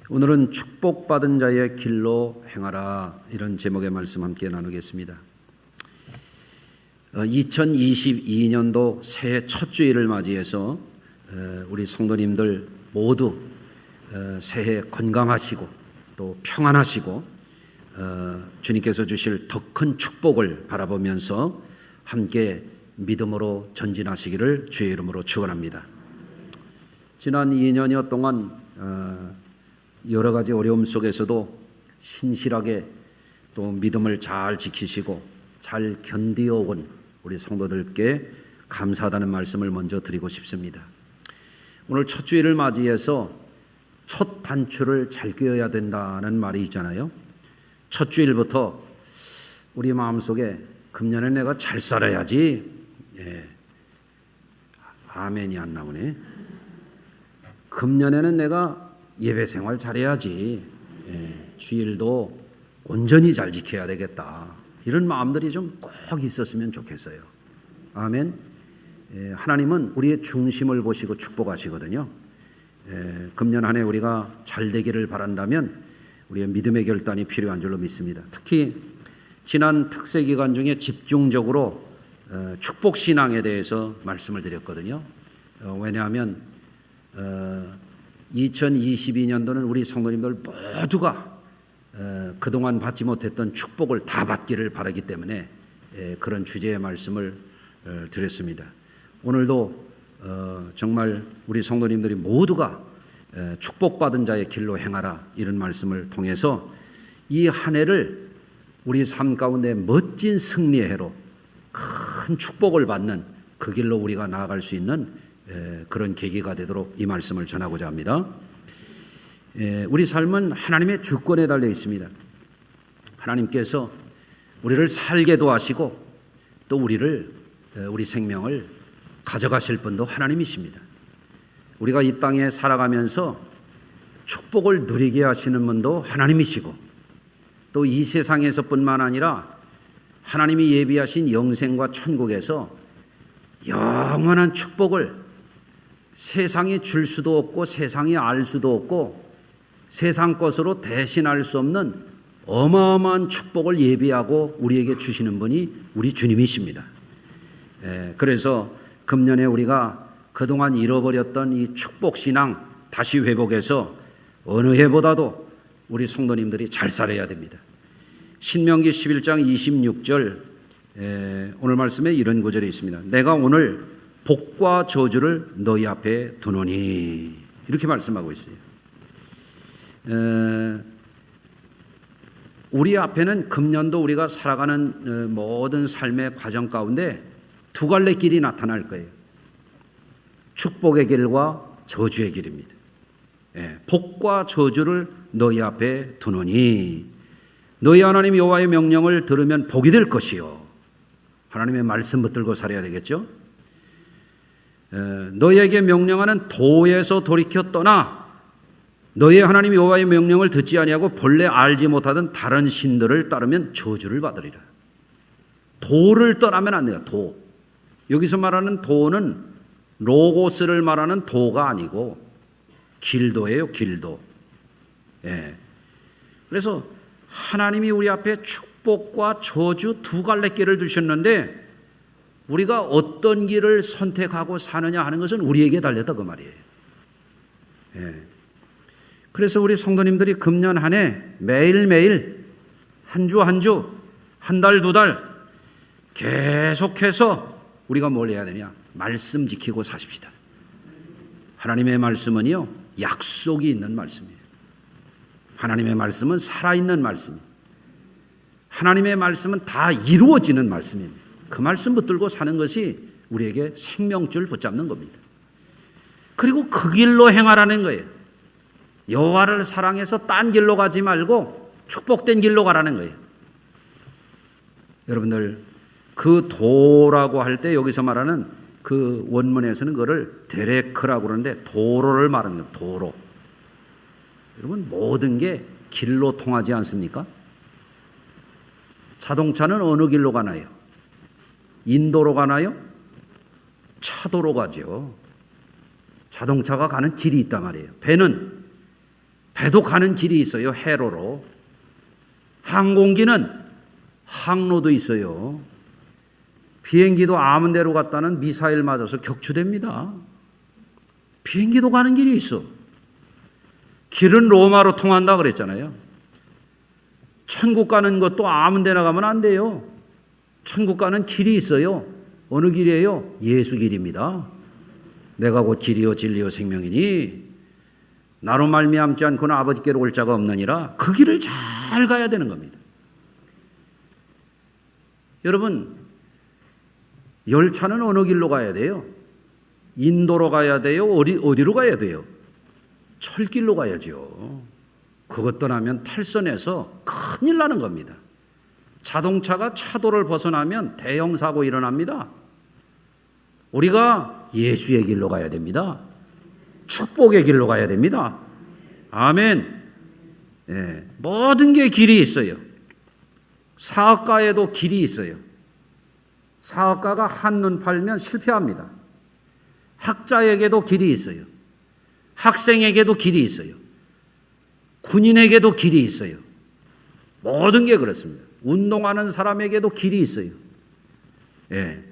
오늘은 축복받은 자의 길로 행하라, 이런 제목의 말씀 함께 나누겠습니다. 2022년도 새해 첫 주일을 맞이해서 우리 성도님들 모두 새해 건강하시고 또 평안하시고 주님께서 주실 더 큰 축복을 바라보면서 함께 믿음으로 전진하시기를 주의 이름으로 축원합니다. 지난 2년여 동안 여러 가지 어려움 속에서도 신실하게 또 믿음을 잘 지키시고 잘 견디어 온 우리 성도들께 감사하다는 말씀을 먼저 드리고 싶습니다. 오늘 첫 주일을 맞이해서 첫 단추를 잘 꿰어야 된다는 말이 있잖아요. 첫 주일부터 우리 마음속에 금년에 내가 잘 살아야지. 아멘이 안 나오네. 금년에는 내가 예배 생활 잘해야지. 주일도 온전히 잘 지켜야 되겠다. 이런 마음들이 좀 꼭 있었으면 좋겠어요. 아멘. 하나님은 우리의 중심을 보시고 축복하시거든요. 금년 한 해 우리가 잘 되기를 바란다면 우리의 믿음의 결단이 필요한 줄로 믿습니다. 특히 지난 특세 기간 중에 집중적으로 축복 신앙에 대해서 말씀을 드렸거든요. 왜냐하면 2022년도는 우리 성도님들 모두가 그동안 받지 못했던 축복을 다 받기를 바라기 때문에 그런 주제의 말씀을 드렸습니다. 오늘도 정말 우리 성도님들이 모두가 축복받은 자의 길로 행하라, 이런 말씀을 통해서 이 한 해를 우리 삶 가운데 멋진 승리의 해로 큰 축복을 받는 그 길로 우리가 나아갈 수 있는 그런 계기가 되도록 이 말씀을 전하고자 합니다. 우리 삶은 하나님의 주권에 달려 있습니다. 하나님께서 우리를 살게도 하시고 또 우리 생명을 가져가실 분도 하나님이십니다. 우리가 이 땅에 살아가면서 축복을 누리게 하시는 분도 하나님이시고 또 이 세상에서뿐만 아니라 하나님이 예비하신 영생과 천국에서 영원한 축복을 세상이 줄 수도 없고 세상이 알 수도 없고 세상 것으로 대신할 수 없는 어마어마한 축복을 예비하고 우리에게 주시는 분이 우리 주님이십니다. 그래서 금년에 우리가 그동안 잃어버렸던 이 축복신앙 다시 회복해서 어느 해보다도 우리 성도님들이 잘 살아야 됩니다. 신명기 11장 26절 오늘 말씀에 이런 구절이 있습니다. 내가 오늘 복과 저주를 너희 앞에 두노니, 이렇게 말씀하고 있어요. 우리 앞에는 금년도 우리가 살아가는 모든 삶의 과정 가운데 두 갈래 길이 나타날 거예요. 축복의 길과 저주의 길입니다. 복과 저주를 너희 앞에 두노니, 너희 하나님 여호와의 명령을 들으면 복이 될 것이요. 하나님의 말씀 붙들고 살아야 되겠죠. 너희에게 명령하는 도에서 돌이켜 떠나 너희 하나님 여호와의 명령을 듣지 아니하고 본래 알지 못하던 다른 신들을 따르면 저주를 받으리라. 도를 떠나면 안 돼요. 도. 여기서 말하는 도는 로고스를 말하는 도가 아니고 길도예요. 길도. 그래서 하나님이 우리 앞에 축복과 저주 두 갈래 길을 두셨는데 우리가 어떤 길을 선택하고 사느냐 하는 것은 우리에게 달렸다, 그 말이에요. 그래서 우리 성도님들이 금년 한 해 매일매일 한 주 한 주, 한 달 두 달 계속해서 우리가 뭘 해야 되냐? 말씀 지키고 사십시다. 하나님의 말씀은요, 약속이 있는 말씀이에요. 하나님의 말씀은 살아있는 말씀이에요. 하나님의 말씀은 다 이루어지는 말씀입니다. 그 말씀 붙들고 사는 것이 우리에게 생명줄 붙잡는 겁니다. 그리고 그 길로 행하라는 거예요. 여호와를 사랑해서 딴 길로 가지 말고 축복된 길로 가라는 거예요. 여러분들, 그 도라고 할 때 여기서 말하는 그 원문에서는 그거를 데레크라고 그러는데 도로를 말하는 거예요. 도로. 여러분, 모든 게 길로 통하지 않습니까? 자동차는 어느 길로 가나요? 인도로 가나요? 차도로 가죠. 자동차가 가는 길이 있단 말이에요. 배는 배도 가는 길이 있어요. 해로로. 항공기는 항로도 있어요. 비행기도 아무 데로 갔다는 미사일 맞아서 격추됩니다. 비행기도 가는 길이 있어. 길은 로마로 통한다 그랬잖아요. 천국 가는 것도 아무 데나 가면 안 돼요. 천국 가는 길이 있어요. 어느 길이에요? 예수 길입니다. 내가 곧 길이요 진리요 생명이니 나로 말미암지 않고는 아버지께로 올 자가 없느니라. 그 길을 잘 가야 되는 겁니다. 여러분, 열차는 어느 길로 가야 돼요? 인도로 가야 돼요? 어디로 가야 돼요? 철길로 가야죠. 그것 떠나면 탈선해서 큰일 나는 겁니다. 자동차가 차도를 벗어나면 대형 사고 일어납니다. 우리가 예수의 길로 가야 됩니다. 축복의 길로 가야 됩니다. 아멘. 네, 모든 게 길이 있어요. 사업가에도 길이 있어요. 사업가가 한눈 팔면 실패합니다. 학자에게도 길이 있어요. 학생에게도 길이 있어요. 군인에게도 길이 있어요. 모든 게 그렇습니다. 운동하는 사람에게도 길이 있어요. 예.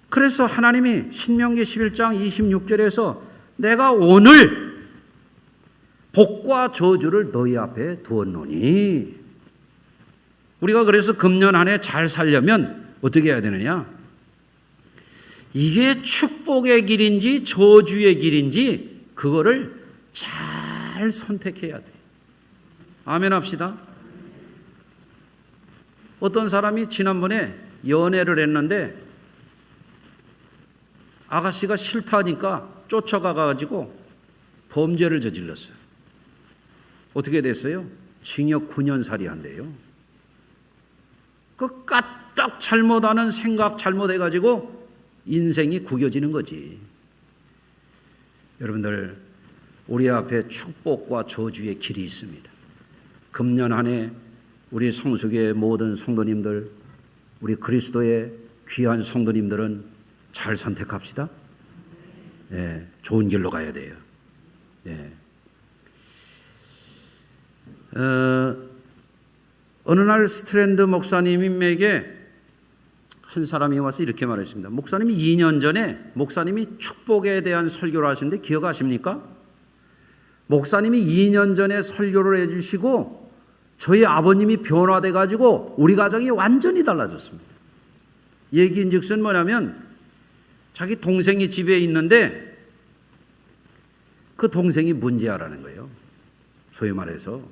그래서 하나님이 신명기 11장 26절에서 내가 오늘 복과 저주를 너희 앞에 두었노니, 우리가 그래서 금년 한 해 잘 살려면 어떻게 해야 되느냐? 이게 축복의 길인지 저주의 길인지 그거를 잘 선택해야 돼. 아멘 합시다. 어떤 사람이 지난번에 연애를 했는데 아가씨가 싫다니까 쫓아가가지고 범죄를 저질렀어요. 어떻게 됐어요? 징역 9년살이 한대요. 그 까딱 잘못하는 생각 잘못해가지고 인생이 구겨지는 거지. 여러분들, 우리 앞에 축복과 저주의 길이 있습니다. 금년 한 해 우리 성수교의 모든 성도님들, 우리 그리스도의 귀한 성도님들은 잘 선택합시다. 네, 좋은 길로 가야 돼요. 네. 어느 날 스트랜드 목사님에게 한 사람이 와서 이렇게 말했습니다. 목사님이 2년 전에 목사님이 축복에 대한 설교를 하시는데 기억하십니까? 목사님이 2년 전에 설교를 해주시고 저희 아버님이 변화돼 가지고 우리 가정이 완전히 달라졌습니다. 얘기인즉슨 뭐냐면 자기 동생이 집에 있는데 그 동생이 문제아라는 거예요. 소위 말해서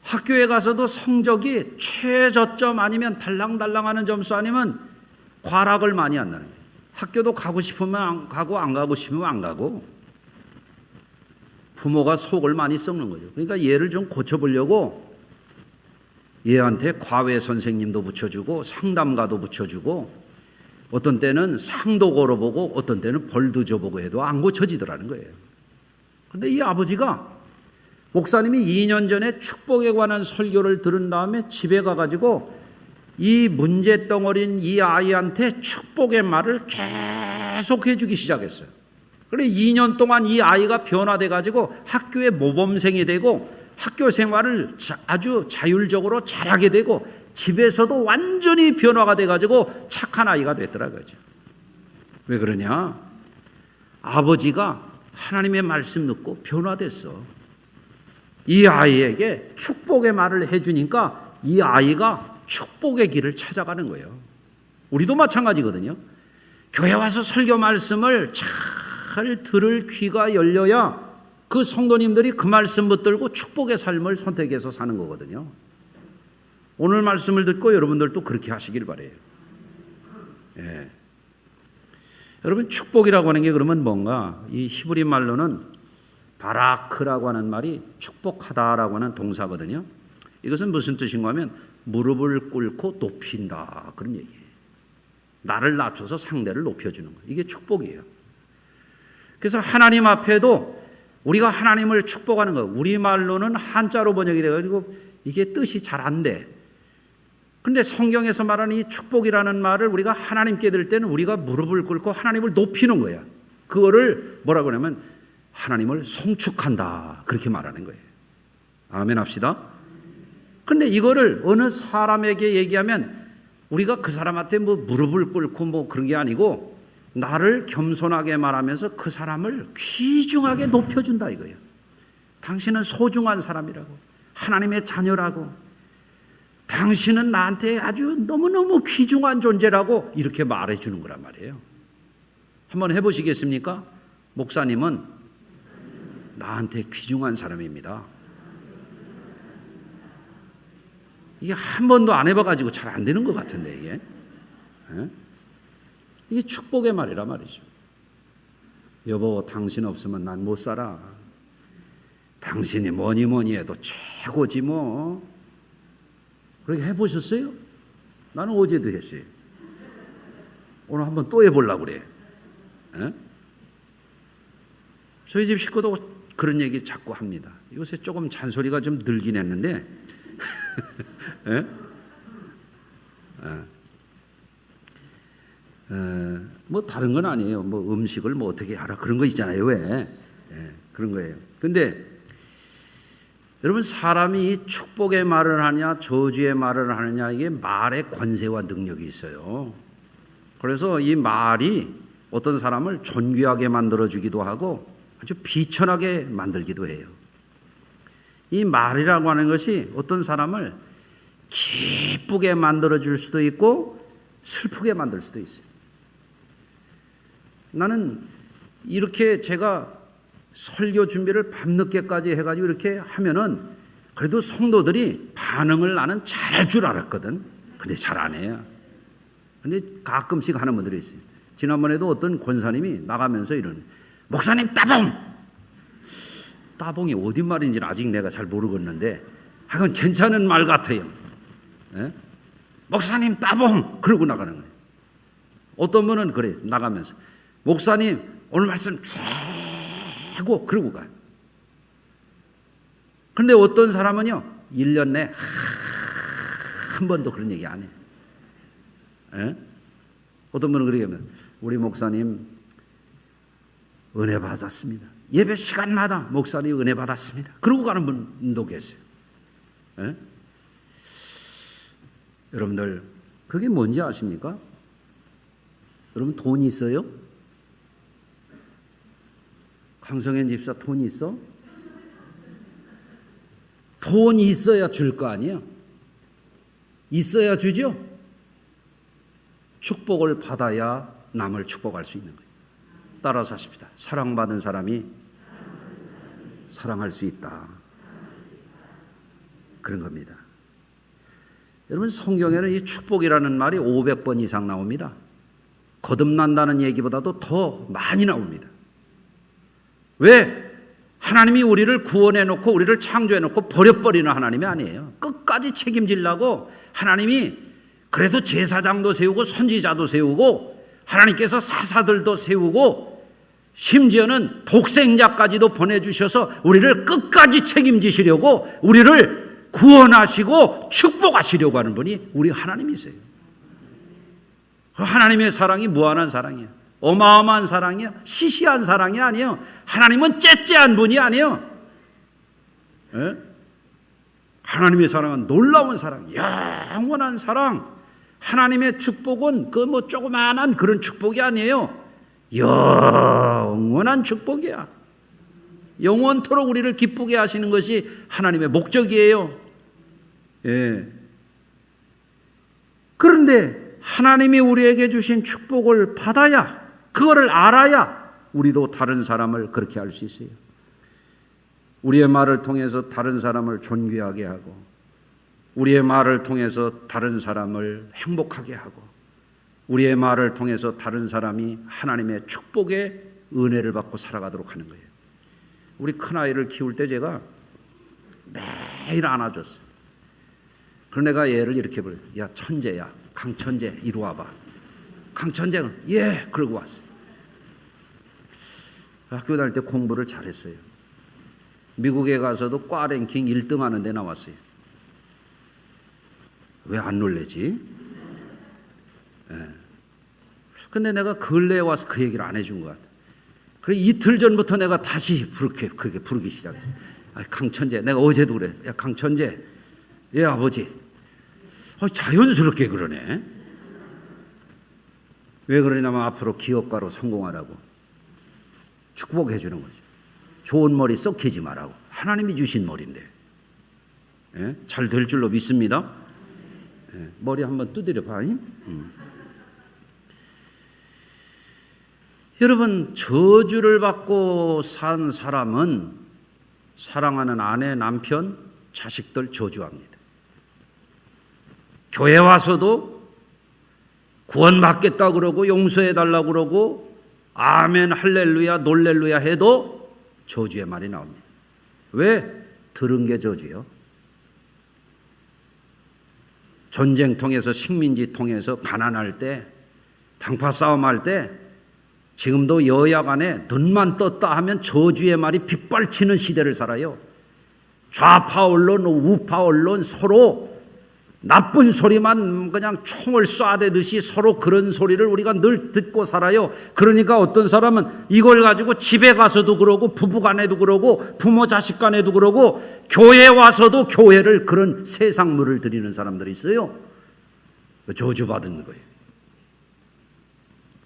학교에 가서도 성적이 최저점 아니면 달랑달랑하는 점수 아니면 과락을 많이 한다는 거예요. 학교도 가고 싶으면 안 가고 안 가고 싶으면 안 가고 부모가 속을 많이 썩는 거죠. 그러니까 얘를 좀 고쳐보려고 얘한테 과외 선생님도 붙여주고 상담가도 붙여주고 어떤 때는 상도 걸어보고 어떤 때는 벌도 줘보고 해도 안 고쳐지더라는 거예요. 그런데 이 아버지가 목사님이 2년 전에 축복에 관한 설교를 들은 다음에 집에 가가지고 이 문제덩어리인 이 아이한테 축복의 말을 계속 해주기 시작했어요. 그래 2년 동안 이 아이가 변화돼 가지고 학교에 모범생이 되고 학교 생활을 아주 자율적으로 잘하게 되고 집에서도 완전히 변화가 돼 가지고 착한 아이가 됐더라고요. 왜 그러냐? 아버지가 하나님의 말씀 듣고 변화됐어. 이 아이에게 축복의 말을 해주니까 이 아이가 축복의 길을 찾아가는 거예요. 우리도 마찬가지거든요. 교회 와서 설교 말씀을 잘 들을 귀가 열려야 그 성도님들이 그 말씀 붙들고 축복의 삶을 선택해서 사는 거거든요. 오늘 말씀을 듣고 여러분들도 그렇게 하시길 바라요. 예. 여러분, 축복이라고 하는 게 그러면 뭔가? 이 히브리 말로는 바라크라고 하는 말이 축복하다라고 하는 동사거든요. 이것은 무슨 뜻인가 하면 무릎을 꿇고 높인다, 그런 얘기예요. 나를 낮춰서 상대를 높여주는 거예요. 이게 축복이에요. 그래서 하나님 앞에도 우리가 하나님을 축복하는 거, 우리말로는 한자로 번역이 돼가지고 이게 뜻이 잘 안 돼. 근데 성경에서 말하는 이 축복이라는 말을 우리가 하나님께 들 때는 우리가 무릎을 꿇고 하나님을 높이는 거야. 그거를 뭐라고 하냐면 하나님을 송축한다. 그렇게 말하는 거예요. 아멘 합시다. 근데 이거를 어느 사람에게 얘기하면 우리가 그 사람한테 뭐 무릎을 꿇고 뭐 그런 게 아니고 나를 겸손하게 말하면서 그 사람을 귀중하게 높여준다 이거예요. 당신은 소중한 사람이라고, 하나님의 자녀라고, 당신은 나한테 아주 너무너무 귀중한 존재라고 이렇게 말해주는 거란 말이에요. 한번 해보시겠습니까? 목사님은 나한테 귀중한 사람입니다. 이게 한 번도 안 해봐가지고 잘 안 되는 것 같은데 이게. 이게 축복의 말이란 말이죠. 여보, 당신 없으면 난 못 살아. 당신이 뭐니 뭐니 해도 최고지 뭐. 그렇게 해보셨어요? 나는 어제도 했어요. 오늘 한번 또 해보려고 그래. 저희 집 식구도 그런 얘기 자꾸 합니다. 요새 조금 잔소리가 좀 늘긴 했는데 뭐 다른 건 아니에요. 뭐 음식을 뭐 어떻게 하라 그런 거 있잖아요. 왜? 그런 거예요. 근데 여러분, 사람이 축복의 말을 하냐 저주의 말을 하느냐, 이게 말의 권세와 능력이 있어요. 그래서 이 말이 어떤 사람을 존귀하게 만들어주기도 하고 아주 비천하게 만들기도 해요. 이 말이라고 하는 것이 어떤 사람을 기쁘게 만들어줄 수도 있고 슬프게 만들 수도 있어요. 나는 이렇게 제가 설교 준비를 밤늦게까지 해가지고 이렇게 하면은 그래도 성도들이 반응을 나는 잘할 줄 알았거든. 근데 잘 안 해요. 근데 가끔씩 하는 분들이 있어요. 지난번에도 어떤 권사님이 나가면서 이러는, 목사님 따봉! 따봉이 어디 말인지는 아직 내가 잘 모르겠는데 하여간 괜찮은 말 같아요. 목사님 따봉! 그러고 나가는 거예요. 어떤 분은 그래, 나가면서 목사님 오늘 말씀 최고! 그러고 가요. 그런데 어떤 사람은요 1년 내에 한 번도 그런 얘기 안 해요. 어떤 분은 그렇게 하면, 우리 목사님 은혜 받았습니다. 예배 시간마다 목사님 은혜 받았습니다. 그러고 가는 분도 계세요. 여러분들, 그게 뭔지 아십니까? 여러분, 돈이 있어요? 강성현 집사 돈이 있어? 돈이 있어야 줄 거 아니에요? 있어야 주죠? 축복을 받아야 남을 축복할 수 있는 거예요. 따라서 하십시다. 사랑받은 사람이 사랑할 수 있다. 그런 겁니다. 여러분, 성경에는 이 축복이라는 말이 500번 이상 나옵니다. 거듭난다는 얘기보다도 더 많이 나옵니다. 왜? 하나님이 우리를 구원해놓고 우리를 창조해놓고 버려버리는 하나님이 아니에요. 끝까지 책임지려고 하나님이 그래도 제사장도 세우고 선지자도 세우고 하나님께서 사사들도 세우고 심지어는 독생자까지도 보내주셔서 우리를 끝까지 책임지시려고 우리를 구원하시고 축복하시려고 하는 분이 우리 하나님이세요. 하나님의 사랑이 무한한 사랑이에요. 어마어마한 사랑이에요. 시시한 사랑이 아니에요. 하나님은 째째한 분이 아니에요. 하나님의 사랑은 놀라운 사랑, 영원한 사랑. 하나님의 축복은 그 뭐 조그마한 그런 축복이 아니에요. 영원한 축복이야. 영원토록 우리를 기쁘게 하시는 것이 하나님의 목적이에요. 그런데 하나님이 우리에게 주신 축복을 받아야, 그거를 알아야 우리도 다른 사람을 그렇게 할 수 있어요. 우리의 말을 통해서 다른 사람을 존귀하게 하고, 우리의 말을 통해서 다른 사람을 행복하게 하고, 우리의 말을 통해서 다른 사람이 하나님의 축복의 은혜를 받고 살아가도록 하는 거예요. 우리 큰아이를 키울 때 제가 매일 안아줬어요. 그래서 내가 얘를 이렇게 불러요. 야, 천재야. 강천재, 이리 와봐. 강천재는 예, 그러고 왔어요. 학교 다닐 때 공부를 잘했어요. 미국에 가서도 과 랭킹 1등 하는 데 나왔어요. 왜 안 놀래지? 근데 내가 근래에 와서 그 얘기를 안 해준 것 같아요. 그래 이틀 전부터 내가 다시 그렇게 부르기 시작했어요. 강천재, 내가 어제도 그래. 야 강천재, 예 아버지. 자연스럽게 그러네. 왜 그러냐면 앞으로 기업가로 성공하라고 축복해 주는 거죠. 좋은 머리 썩히지 말라고. 하나님이 주신 머리인데. 예? 잘 될 줄로 믿습니다. 예? 머리 한번 두드려 봐. 여러분, 저주를 받고 산 사람은 사랑하는 아내, 남편, 자식들 저주합니다. 교회 와서도 구원받겠다 그러고 용서해 달라고 그러고 아멘 할렐루야 놀렐루야 해도 저주의 말이 나옵니다. 왜? 들은 게 저주요. 전쟁 통해서 식민지 통해서 가난할 때 당파 싸움할 때 지금도 여야 간에 눈만 떴다 하면 저주의 말이 빗발치는 시대를 살아요. 좌파 언론, 우파 언론 서로 나쁜 소리만 그냥 총을 쏴대듯이 서로 그런 소리를 우리가 늘 듣고 살아요. 그러니까 어떤 사람은 이걸 가지고 집에 가서도 그러고 부부간에도 그러고 부모 자식 간에도 그러고 교회 와서도 교회를 그런 세상물을 드리는 사람들이 있어요. 저주받은 거예요.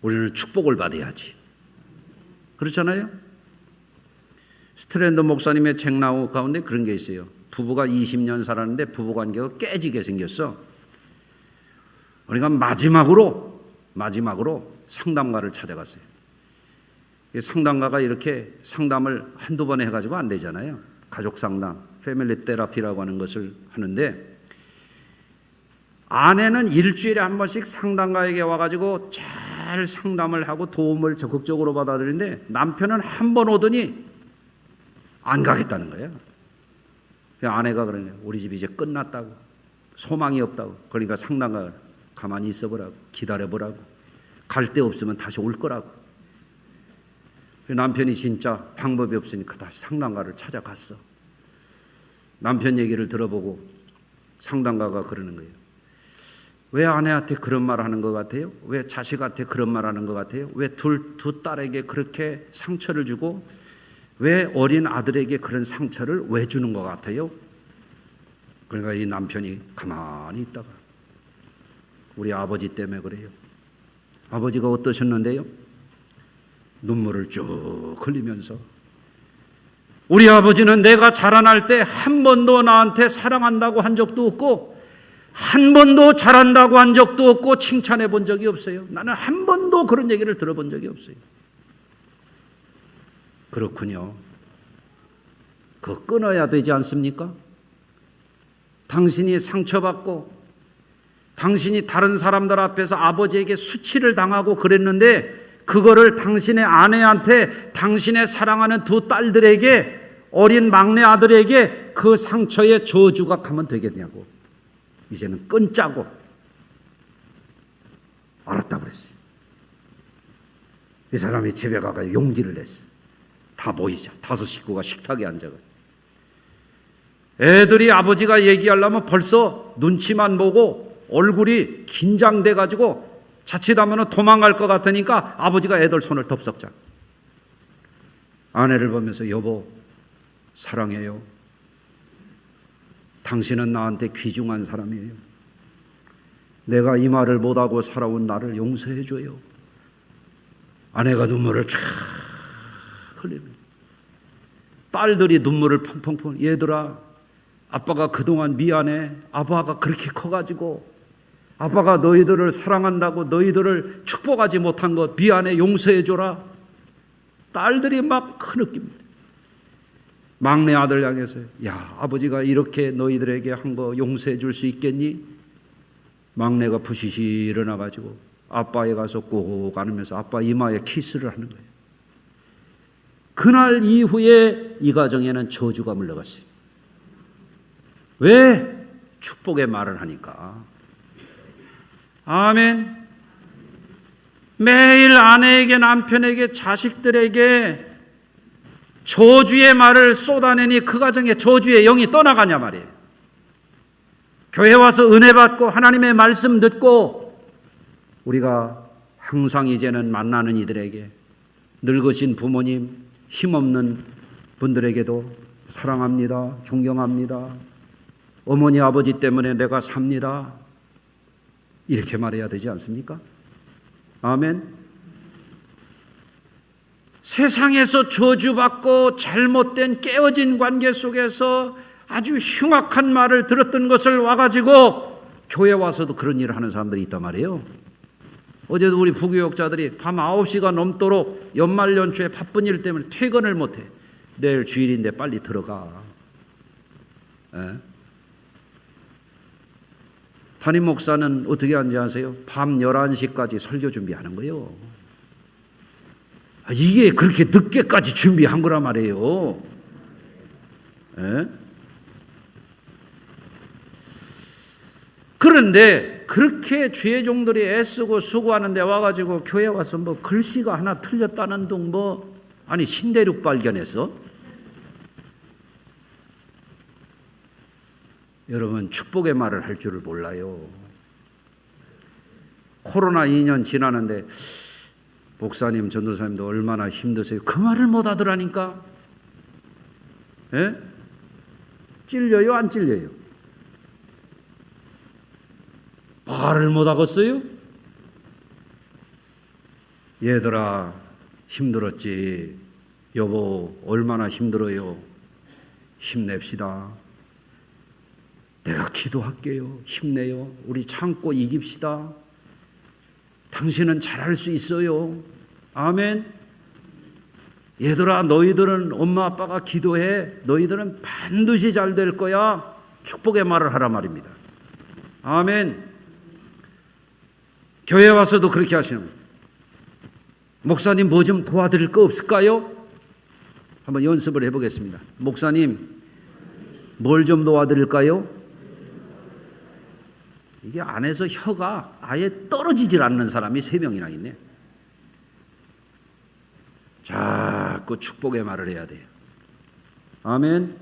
우리는 축복을 받아야지. 그렇잖아요? 스트랜더 목사님의 책 나온 가운데 그런 게 있어요. 부부가 20년 살았는데 부부관계가 깨지게 생겼어. 그러니까 마지막으로 상담가를 찾아갔어요. 상담가가 이렇게 상담을 한두 번 해가지고 안 되잖아요. 가족 상담, 패밀리 테라피라고 하는 것을 하는데 아내는 일주일에 한 번씩 상담가에게 와가지고 잘 상담을 하고 도움을 적극적으로 받아들이는데 남편은 한 번 오더니 안 가겠다는 거예요. 아내가 그러네. 우리 집 이제 끝났다고. 소망이 없다고. 그러니까 상담가 가만히 있어보라고. 기다려보라고. 갈 데 없으면 다시 올 거라고. 남편이 진짜 방법이 없으니까 다시 상담가를 찾아갔어. 남편 얘기를 들어보고 상담가가 그러는 거예요. 왜 아내한테 그런 말 하는 것 같아요? 왜 자식한테 그런 말 하는 것 같아요? 왜 두 딸에게 그렇게 상처를 주고 왜 어린 아들에게 그런 상처를 왜 주는 것 같아요? 그러니까 이 남편이 가만히 있다가 우리 아버지 때문에 그래요. 아버지가 어떠셨는데요? 눈물을 쭉 흘리면서 우리 아버지는 내가 자라날 때 한 번도 나한테 사랑한다고 한 적도 없고 한 번도 잘한다고 한 적도 없고 칭찬해 본 적이 없어요. 나는 한 번도 그런 얘기를 들어본 적이 없어요. 그렇군요. 그거 끊어야 되지 않습니까? 당신이 상처받고 당신이 다른 사람들 앞에서 아버지에게 수치를 당하고 그랬는데 그거를 당신의 아내한테 당신의 사랑하는 두 딸들에게 어린 막내 아들에게 그 상처의 저주가 가면 되겠냐고. 이제는 끊자고. 알았다고 그랬어요. 이 사람이 집에 가서 용기를 냈어요. 다 모이자. 5 식구가 식탁에 앉아가지고. 애들이 아버지가 얘기하려면 벌써 눈치만 보고 얼굴이 긴장돼가지고 자칫하면 도망갈 것 같으니까 아버지가 애들 손을 덥석 잡고 아내를 보면서 여보 사랑해요. 당신은 나한테 귀중한 사람이에요. 내가 이 말을 못하고 살아온 나를 용서해줘요. 아내가 눈물을 쫙 흘리는 딸들이 눈물을 펑펑펑 얘들아 아빠가 그동안 미안해. 아빠가 그렇게 커가지고 아빠가 너희들을 사랑한다고 너희들을 축복하지 못한 거 미안해 용서해줘라. 딸들이 막 흐느낍니다. 막내 아들 향해서 야 아버지가 이렇게 너희들에게 한 거 용서해 줄 수 있겠니? 막내가 부시시 일어나가지고 아빠에 가서 꼭 안으면서 아빠 이마에 키스를 하는 거예요. 그날 이후에 이 가정에는 저주가 물러갔어요. 왜? 축복의 말을 하니까. 아멘. 매일 아내에게 남편에게 자식들에게 저주의 말을 쏟아내니 그 가정에 저주의 영이 떠나가냐 말이에요. 교회 와서 은혜 받고 하나님의 말씀 듣고 우리가 항상 이제는 만나는 이들에게 늙으신 부모님, 힘없는 분들에게도 사랑합니다, 존경합니다, 어머니 아버지 때문에 내가 삽니다, 이렇게 말해야 되지 않습니까? 아멘. 세상에서 저주받고 잘못된 깨어진 관계 속에서 아주 흉악한 말을 들었던 것을 와가지고 교회 와서도 그런 일을 하는 사람들이 있단 말이에요. 어제도 우리 부교육자들이 밤 9시가 넘도록 연말 연초에 바쁜 일 때문에 퇴근을 못해. 내일 주일인데 빨리 들어가. 담임 목사는 어떻게 하는지 아세요? 밤 11시까지 설교 준비하는 거예요. 이게 그렇게 늦게까지 준비한 거란 말이에요. 그런데 그렇게 주의 종들이 애쓰고 수고하는데 와가지고 교회 와서 뭐 글씨가 하나 틀렸다는 둥 아니 신대륙 발견했어? 여러분 축복의 말을 할 줄을 몰라요. 코로나 2년 지나는데 목사님, 전도사님도 얼마나 힘드세요? 그 말을 못 하더라니까. 찔려요, 안 찔려요? 말을 못 하겠어요? 얘들아, 힘들었지. 여보, 얼마나 힘들어요. 힘냅시다. 내가 기도할게요. 힘내요. 우리 참고 이깁시다. 당신은 잘할 수 있어요. 아멘. 얘들아, 너희들은 엄마 아빠가 기도해. 너희들은 반드시 잘 될 거야. 축복의 말을 하라 말입니다. 아멘. 교회 와서도 그렇게 하시는 거예요. 목사님 뭐 좀 도와드릴 거 없을까요? 한번 연습을 해보겠습니다. 목사님 뭘 좀 도와드릴까요? 이게 안에서 혀가 아예 떨어지질 않는 사람이 3명이나 있네. 자꾸 축복의 말을 해야 돼요. 아멘.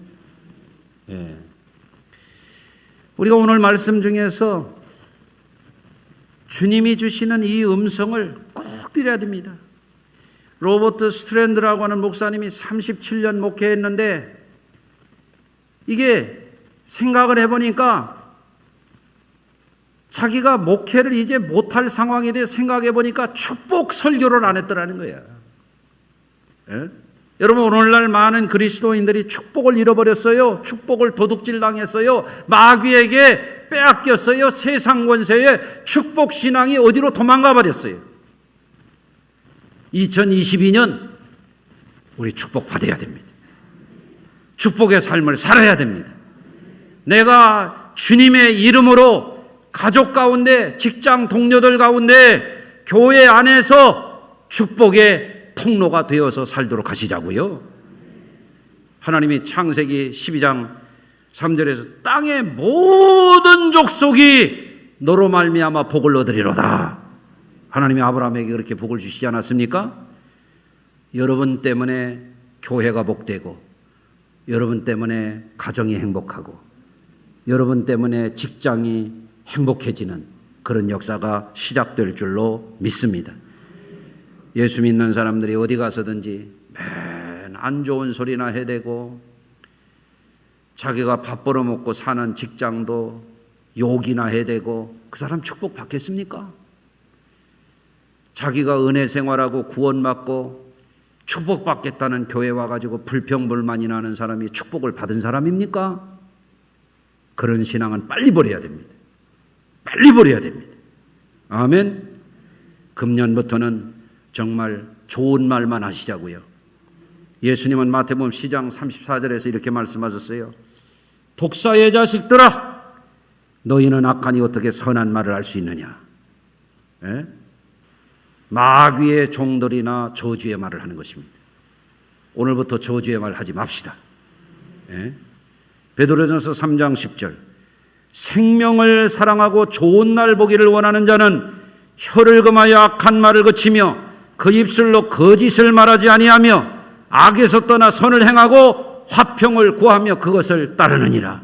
예. 우리가 오늘 말씀 중에서 주님이 주시는 이 음성을 꼭 드려야 됩니다. 로버트 스트랜드라고 하는 목사님이 37년 목회했는데 이게 생각을 해보니까 자기가 목회를 이제 못할 상황에 대해 생각해 보니까 축복 설교를 안 했더라는 거야. 예? 여러분 오늘날 많은 그리스도인들이 축복을 잃어버렸어요. 축복을 도둑질 당했어요. 마귀에게 빼앗겼어요. 세상 권세에 축복 신앙이 어디로 도망가 버렸어요. 2022년 우리 축복 받아야 됩니다. 축복의 삶을 살아야 됩니다. 내가 주님의 이름으로 가족 가운데, 직장 동료들 가운데, 교회 안에서 축복의 통로가 되어서 살도록 하시자고요. 하나님이 창세기 12장 3절에서 땅의 모든 족속이 너로 말미암아 복을 얻으리로다. 하나님이 아브라함에게 그렇게 복을 주시지 않았습니까? 여러분 때문에 교회가 복되고, 여러분 때문에 가정이 행복하고, 여러분 때문에 직장이 행복해지는 그런 역사가 시작될 줄로 믿습니다. 예수 믿는 사람들이 어디 가서든지 맨 안 좋은 소리나 해대고 자기가 밥 벌어먹고 사는 직장도 욕이나 해대고 그 사람 축복 받겠습니까? 자기가 은혜 생활하고 구원받고 축복받겠다는 교회 와가지고 불평불만이 나는 사람이 축복을 받은 사람입니까? 그런 신앙은 빨리 버려야 됩니다. 빨리 버려야 됩니다. 아멘. 금년부터는 정말 좋은 말만 하시자고요. 예수님은 마태복음 10장 34절에서 이렇게 말씀하셨어요. 독사의 자식들아, 너희는 악하니 어떻게 선한 말을 할 수 있느냐? 예? 마귀의 종들이나 저주의 말을 하는 것입니다. 오늘부터 저주의 말 하지 맙시다. 예? 베드로전서 3장 10절, 생명을 사랑하고 좋은 날 보기를 원하는 자는 혀를 금하여 악한 말을 그치며 그 입술로 거짓을 말하지 아니하며 악에서 떠나 선을 행하고 화평을 구하며 그것을 따르느니라.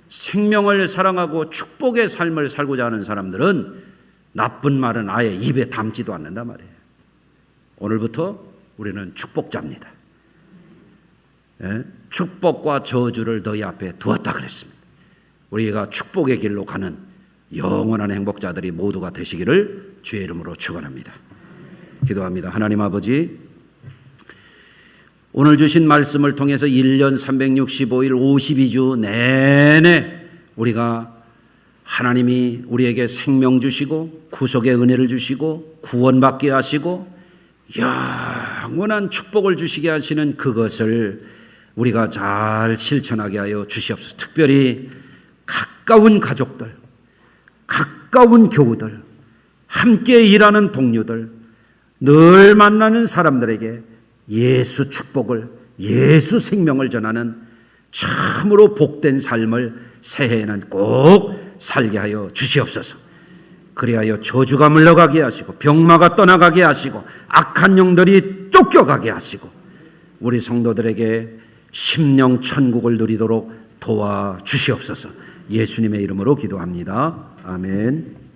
생명을 사랑하고 축복의 삶을 살고자 하는 사람들은 나쁜 말은 아예 입에 담지도 않는단 말이에요. 오늘부터 우리는 축복자입니다. 예? 축복과 저주를 너희 앞에 두었다 그랬습니다. 우리가 축복의 길로 가는 영원한 행복자들이 모두가 되시기를 주의 이름으로 축원합니다. 기도합니다. 하나님 아버지, 오늘 주신 말씀을 통해서 1년 365일 52주 내내 우리가 하나님이 우리에게 생명 주시고 구속의 은혜를 주시고 구원받게 하시고 영원한 축복을 주시게 하시는 그것을 우리가 잘 실천하게 하여 주시옵소서. 특별히 가까운 가족들, 가까운 교우들, 함께 일하는 동료들, 늘 만나는 사람들에게 예수 축복을, 예수 생명을 전하는 참으로 복된 삶을 새해에는 꼭 살게 하여 주시옵소서. 그리하여 저주가 물러가게 하시고 병마가 떠나가게 하시고 악한 영들이 쫓겨가게 하시고 우리 성도들에게 심령 천국을 누리도록 도와주시옵소서. 예수님의 이름으로 기도합니다. 아멘.